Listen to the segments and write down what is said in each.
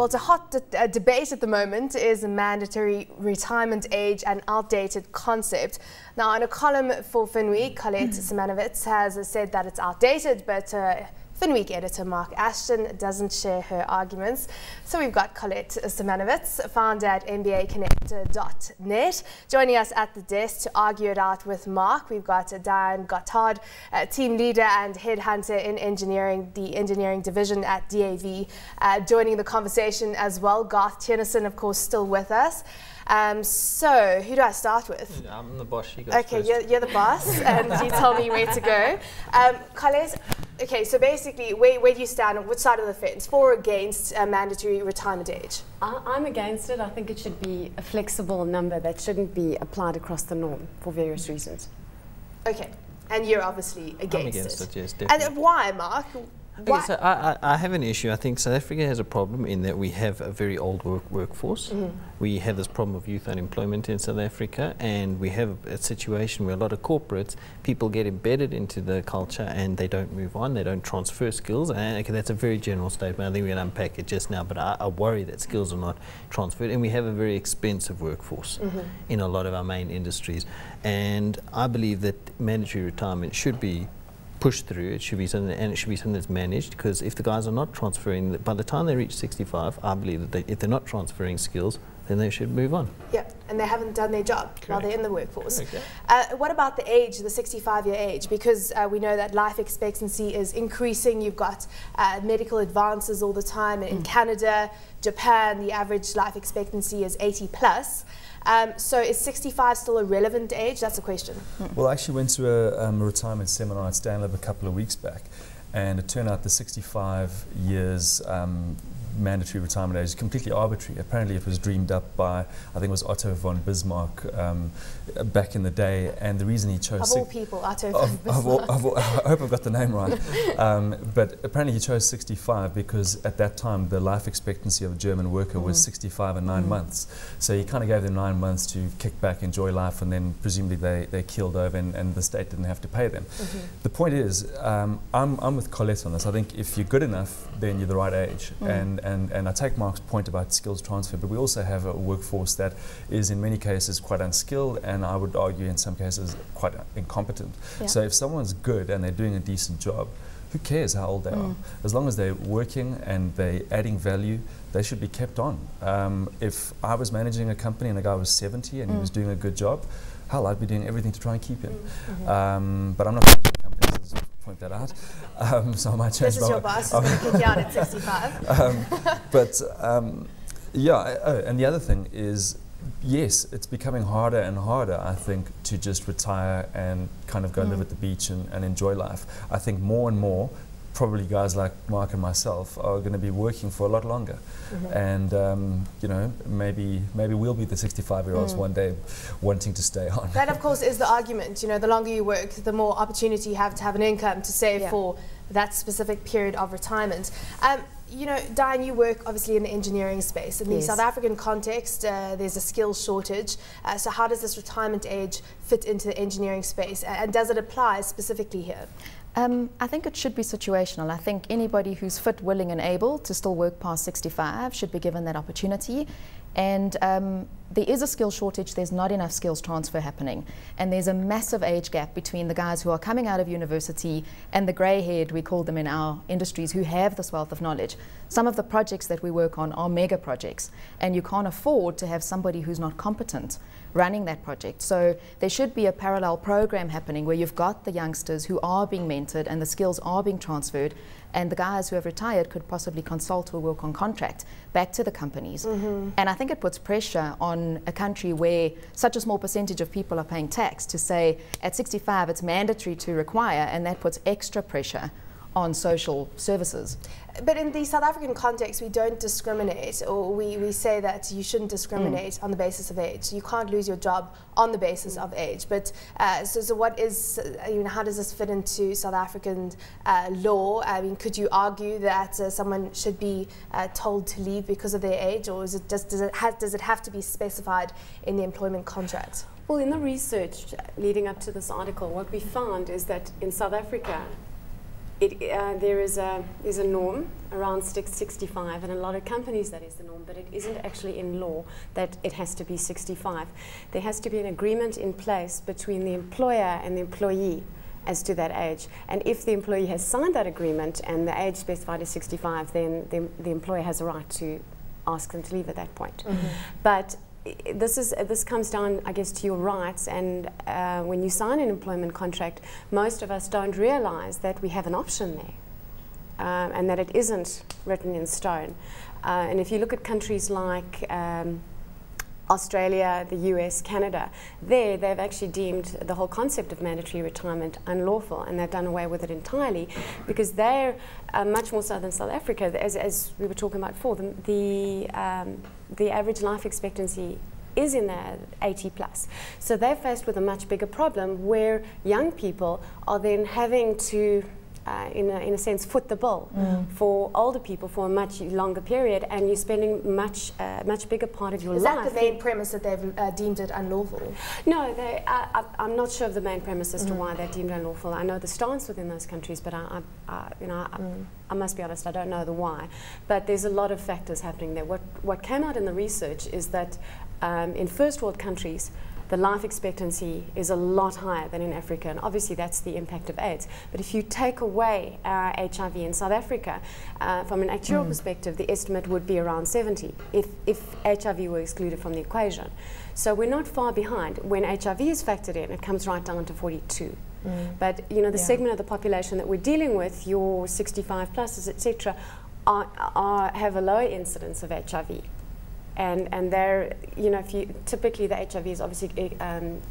Well, it's a hot debate at the moment is mandatory retirement age an outdated concept. Now, in a column for Finweek, Colette Symanowitz has said that it's outdated, but Finweek editor Marc Ashton doesn't share her arguments. So we've got Colette Symanowitz, founder at mbaconnect.net, joining us at the desk to argue it out with Marc. We've got Diane Gotthardt, team leader and headhunter in engineering, the engineering division at DAV, joining the conversation as well. Garth Tennyson, of course, still with us. So, who do I start with? I'm the boss. You okay, you're the boss, and you tell me where to go. Colette, okay, so basically, where do you stand on which side of the fence? For or against mandatory retirement age? I'm against it. I think it should be a flexible number that shouldn't be applied across the norm for various reasons. Okay, and you're obviously against it. I'm against it, yes, definitely. And why, Marc? Okay, so I have an issue. I think South Africa has a problem in that we have a very old workforce. We have this problem of youth unemployment in South Africa, and we have a situation where a lot of corporates, people get embedded into the culture and they don't move on, they don't transfer skills. And okay, that's a very general statement. I think we can unpack it just now, but I worry that skills are not transferred, and we have a very expensive workforce in a lot of our main industries. And I believe that mandatory retirement should be pushed through. It should be something, and it should be something that's managed, because if the guys are not transferring, by the time they reach 65, I believe that if they're not transferring skills, then they should move on. Yeah, and they haven't done their job while they're in the workforce. Okay. What about the age, the 65-year age? Because we know that life expectancy is increasing. You've got medical advances all the time. In Canada, Japan, the average life expectancy is 80 plus. So is 65 still a relevant age? That's the question. Well, I actually went to a retirement seminar at Stanley a couple of weeks back, and it turned out the 65 years mandatory retirement age is completely arbitrary. Apparently it was dreamed up by, I think it was Otto von Bismarck back in the day, and the reason he chose... Of all people, Otto von Bismarck. I hope I've got the name right. But apparently he chose 65 because at that time the life expectancy of a German worker was 65 and 9 months. So he kind of gave them 9 months to kick back, enjoy life, and then presumably they keeled over and the state didn't have to pay them. The point is, I'm with Colette on this. I think if you're good enough, then you're the right age. And I take Marc's point about skills transfer, but we also have a workforce that is in many cases quite unskilled, and I would argue in some cases quite incompetent. Yeah. So if someone's good and they're doing a decent job, who cares how old they are? As long as they're working and they're adding value, they should be kept on. If I was managing a company and the guy was 70 and he was doing a good job, hell, I'd be doing everything to try and keep him. But I'm not managing companies, let's point that out. So I might change. This is your boss, who's going to kick you out at 65. Yeah, and the other thing is, yes, it's becoming harder and harder, I think, to just retire and kind of go live at the beach and enjoy life. I think more and more, probably guys like Marc and myself are going to be working for a lot longer. And, you know, maybe we'll be the 65-year-olds one day wanting to stay on. That, of course, is the argument. You know, the longer you work, the more opportunity you have to have an income to save for that specific period of retirement. You know, Diane, you work obviously in the engineering space. In the South African context, there's a skills shortage. So how does this retirement age fit into the engineering space? And does it apply specifically here? I think it should be situational. I think anybody who's fit, willing and able to still work past 65 should be given that opportunity. And there is a skill shortage, there's not enough skills transfer happening. And there's a massive age gap between the guys who are coming out of university and the grey-haired, we call them in our industries, who have this wealth of knowledge. Some of the projects that we work on are mega projects, and you can't afford to have somebody who's not competent running that project. So there should be a parallel program happening where you've got the youngsters who are being mentored and the skills are being transferred, and the guys who have retired could possibly consult or work on contract back to the companies. And I think it puts pressure on a country where such a small percentage of people are paying tax to say at 65 it's mandatory to require, and that puts extra pressure on social services. But in the South African context, we don't discriminate, or we say that you shouldn't discriminate on the basis of age. You can't lose your job on the basis of age. But so what is, you know, how does this fit into South African law? I mean, could you argue that someone should be told to leave because of their age, or is it just, does it have to be specified in the employment contract? Well, in the research leading up to this article, what we found is that in South Africa, There's a norm around 65, and a lot of companies that is the norm, but it isn't actually in law that it has to be 65. There has to be an agreement in place between the employer and the employee as to that age. And if the employee has signed that agreement and the age specified is 65, then the employer has a right to ask them to leave at that point. But this comes down, I guess, to your rights, and when you sign an employment contract, most of us don't realize that we have an option there, and that it isn't written in stone. And if you look at countries like Australia, the US, Canada, they've actually deemed the whole concept of mandatory retirement unlawful, and they've done away with it entirely, because they're much more so than South Africa. As we were talking about before, the average life expectancy is in the 80 plus. So they're faced with a much bigger problem where young people are then having to in a sense, foot the bill for older people for a much longer period, and you're spending much bigger part of your life. Is that the main premise that they've deemed it unlawful? No, I'm not sure of the main premise as to why they're deemed unlawful. I know the stance within those countries, but I must be honest, I don't know the why. But there's a lot of factors happening there. What came out in the research is that in first world countries, the life expectancy is a lot higher than in Africa, and obviously that's the impact of AIDS. But if you take away HIV in South Africa, from an actuarial perspective, the estimate would be around 70 if HIV were excluded from the equation. So we're not far behind. When HIV is factored in, it comes right down to 42. But the segment of the population that we're dealing with, your 65 pluses, etc., have a lower incidence of HIV. And they're, typically the HIV is obviously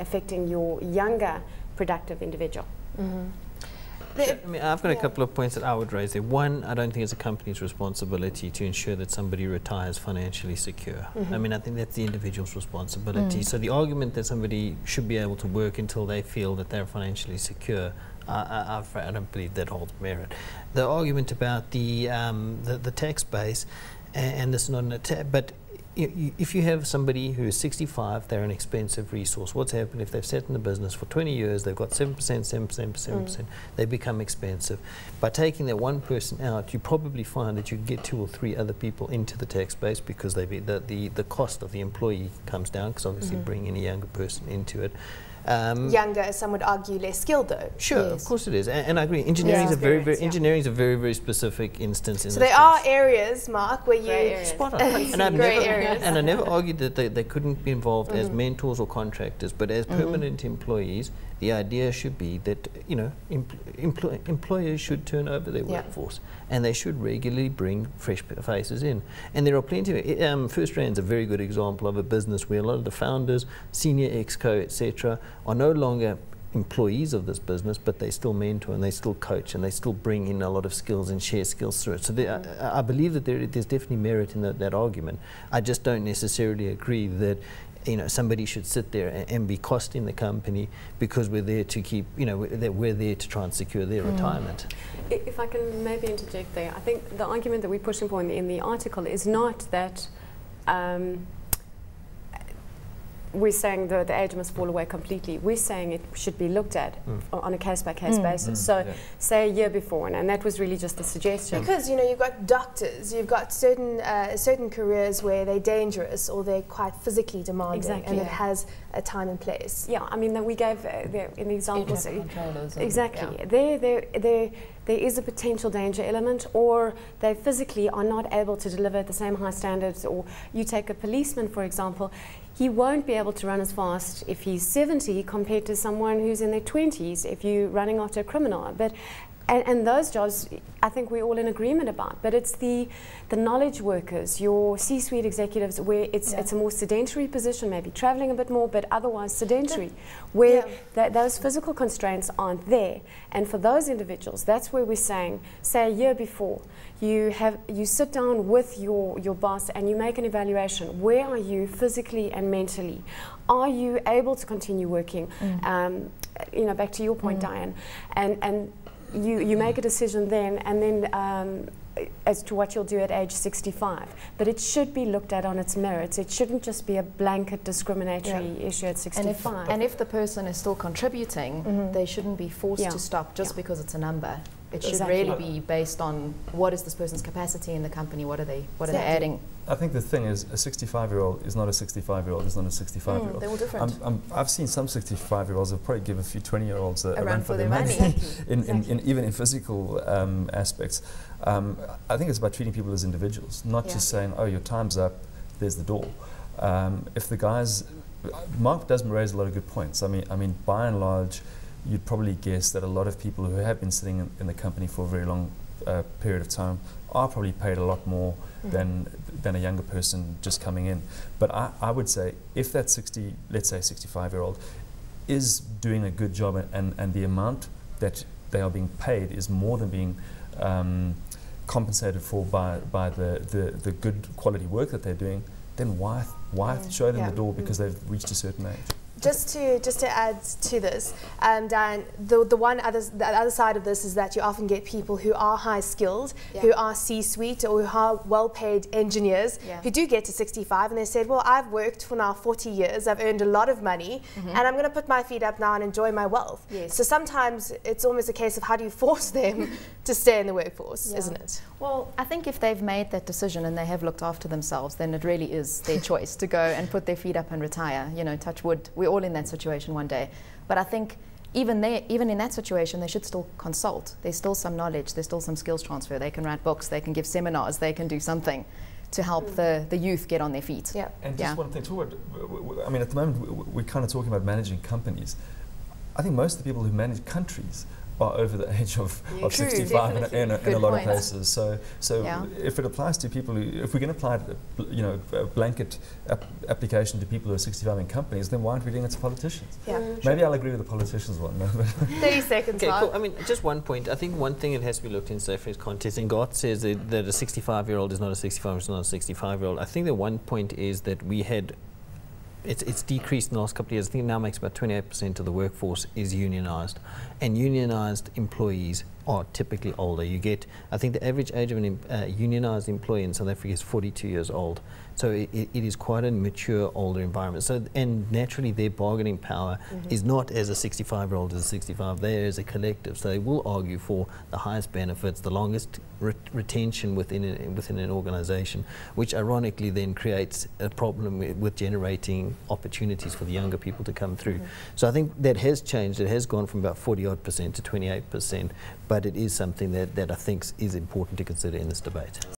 affecting your younger productive individual. I've got a couple of points that I would raise there. One, I don't think it's a company's responsibility to ensure that somebody retires financially secure. I think that's the individual's responsibility. So the argument that somebody should be able to work until they feel that they're financially secure, I don't believe that holds merit. The argument about the tax base, and this is not an attack, but if you have somebody who is 65, they're an expensive resource. What's happened if they've sat in the business for 20 years, they've got 7%, they become expensive. By taking that one person out, you probably find that you can get 2 or 3 other people into the tax base, because the cost of the employee comes down, because obviously bringing a younger person into it. Younger, as some would argue, less skilled though. Sure, of course it is, and I agree. Engineering is engineering is a very, very specific instance. So there are areas, Mark, where you spot on. And I never argued that they couldn't be involved as mentors or contractors, but as permanent employees. The idea should be that employers should turn over their workforce, and they should regularly bring fresh faces in. And there are plenty of First Rand's a very good example of a business where a lot of the founders, senior exco, etc., are no longer employees of this business, but they still mentor and they still coach and they still bring in a lot of skills and share skills through it. So I believe that there's definitely merit in that argument. I just don't necessarily agree that somebody should sit there and be costing the company because we're there to keep, that we're there to try and secure their retirement. If I can maybe interject there, I think the argument that we're pushing for in the article is not that we're saying that the age must fall away completely. We're saying it should be looked at on a case-by-case basis. So say a year before, and that was really just the suggestion. Because, you've got doctors, you've got certain careers where they're dangerous or they're quite physically demanding, and it has a time and place. Yeah, that we gave in the examples. Exactly. There is a potential danger element, or they physically are not able to deliver at the same high standards. Or you take a policeman, for example, he won't be able to run as fast if he's 70 compared to someone who's in their 20s if you're running after a criminal. And those jobs, I think we're all in agreement about. But it's the knowledge workers, your C-suite executives, where it's a more sedentary position, maybe traveling a bit more, but otherwise sedentary, where those physical constraints aren't there. And for those individuals, that's where we're saying, say a year before, you sit down with your boss and you make an evaluation. Where are you physically and mentally? Are you able to continue working? Back to your point, Diane. And you make a decision then, and then as to what you'll do at age 65. But it should be looked at on its merits. It shouldn't just be a blanket discriminatory issue at 65. And if the person is still contributing, they shouldn't be forced to stop just because it's a number. It should really be based on what is this person's capacity in the company, what are they adding. I think the thing is, a 65-year-old is not a 65-year-old, is not a 65-year-old. They're all different. I've seen some 65-year-olds that probably give a few 20-year-olds a run for their money. Even in physical aspects. I think it's about treating people as individuals, not just saying, oh, your time's up, there's the door. If the guys, Marc does raise a lot of good points. I mean, by and large, you'd probably guess that a lot of people who have been sitting in the company for a very long period of time are probably paid a lot more than a younger person just coming in. But I would say if that 60, let's say 65-year-old, is doing a good job and the amount that they are being paid is more than being compensated for by the good quality work that they're doing, then why show them the door because they've reached a certain age? Just to add to this, Diane, the other side of this is that you often get people who are high skilled, who are C-suite or who are well-paid engineers who do get to 65 and they said, well, I've worked for now 40 years, I've earned a lot of money and I'm going to put my feet up now and enjoy my wealth. So sometimes it's almost a case of how do you force them to stay in the workforce, isn't it? Well, I think if they've made that decision and they have looked after themselves, then it really is their choice to go and put their feet up and retire. You know, touch wood, we're all in that situation one day. But I think even in that situation, they should still consult. There's still some knowledge, there's still some skills transfer. They can write books, they can give seminars, they can do something to help the youth get on their feet. And just one thing, I mean, at the moment, we're kind of talking about managing companies. I think most of the people who manage countries are over the age of 65 in a lot of places. So if it applies to people who, if we're going to apply, a blanket application to people who are 65 in companies, then why aren't we doing it to politicians? Maybe I'll agree with the politicians one. 30 seconds. Okay, cool. I mean, just one point. I think one thing that has to be looked in South Africa's context, and God says that a 65-year-old is not a 65-year-old, is not a 65-year-old. I think the one point is that we had it's decreased in the last couple of years. I think it now makes about 28% of the workforce is unionized. And unionized employees are typically older. You get, I think the average age of a unionized employee in South Africa is 42 years old. So it is quite a mature, older environment. So, and naturally their bargaining power is not as a 65-year-old as a 65, they're as a collective. So they will argue for the highest benefits, the longest retention within an organization, which ironically then creates a problem with generating opportunities for the younger people to come through. So I think that has changed. It has gone from about 40-odd% to 28%, but it is something that I think is important to consider in this debate.